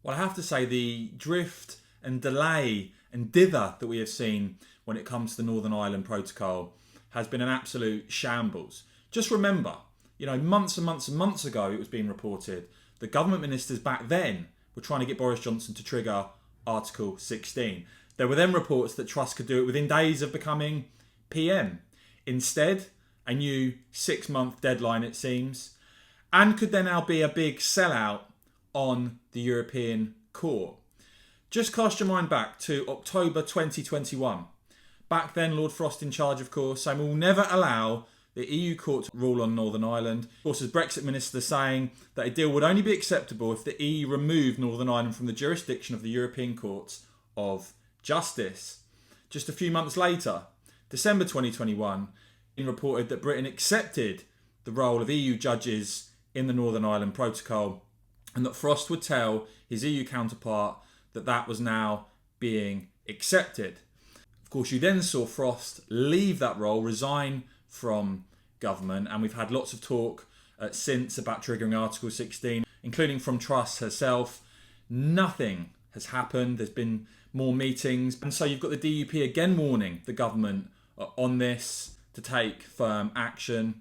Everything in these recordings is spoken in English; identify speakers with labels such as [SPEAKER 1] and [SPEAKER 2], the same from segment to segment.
[SPEAKER 1] Well, I have to say the drift and delay and dither that we have seen when it comes to the Northern Ireland Protocol has been an absolute shambles. Just remember, months and months and months ago it was being reported the government ministers back then were trying to get Boris Johnson to trigger Article 16. There were then reports that Truss could do it within days of becoming PM. Instead, a new 6-month deadline, it seems. And could there now be a big sellout on the European Court? Just cast your mind back to October 2021. Back then, Lord Frost in charge, of course, saying we'll never allow the EU Court to rule on Northern Ireland. Of course, as Brexit minister saying that a deal would only be acceptable if the EU removed Northern Ireland from the jurisdiction of the European Courts of Justice. Just a few months later, December 2021, it reported that Britain accepted the role of EU judges in the Northern Ireland Protocol and that Frost would tell his EU counterpart that that was now being accepted. Of course, you then saw Frost leave that role, resign from government, and we've had lots of talk since about triggering Article 16, including from Truss herself. Nothing has happened. There's been more meetings, and so you've got the DUP again warning the government on this to take firm action.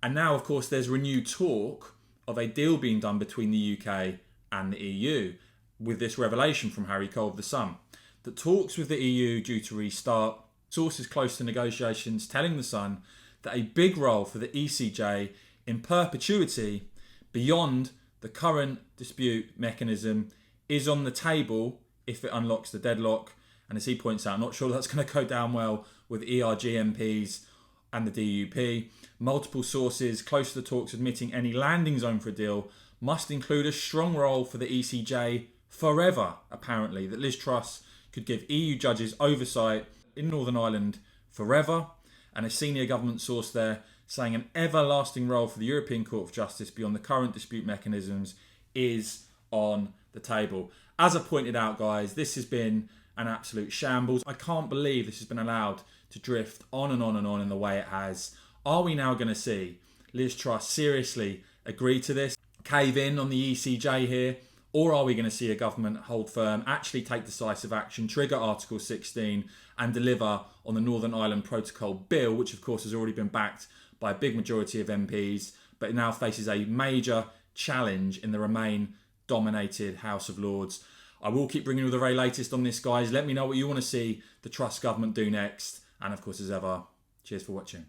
[SPEAKER 1] And now, of course, there's renewed talk of a deal being done between the UK and the EU, with this revelation from Harry Cole of The Sun that talks with the EU due to restart. Sources close to negotiations telling The Sun that a big role for the ECJ in perpetuity beyond the current dispute mechanism is on the table if it unlocks the deadlock. And as he points out, I'm not sure that's going to go down well with ERG MPs and the DUP. Multiple sources close to the talks admitting any landing zone for a deal must include a strong role for the ECJ forever, apparently, that Liz Truss could give EU judges oversight in Northern Ireland forever. And a senior government source there saying an everlasting role for the European Court of Justice beyond the current dispute mechanisms is on the table. As I pointed out, guys, this has been an absolute shambles. I can't believe this has been allowed to drift on and on and on in the way it has. Are we now going to see Liz Truss seriously agree to this, cave in on the ECJ here? Or are we going to see a government hold firm, actually take decisive action, trigger Article 16 and deliver on the Northern Ireland Protocol bill, which of course has already been backed by a big majority of MPs, but it now faces a major challenge in the Remain-dominated House of Lords. I will keep bringing you the very latest on this, guys. Let me know what you want to see the Truss government do next. And of course, as ever, cheers for watching.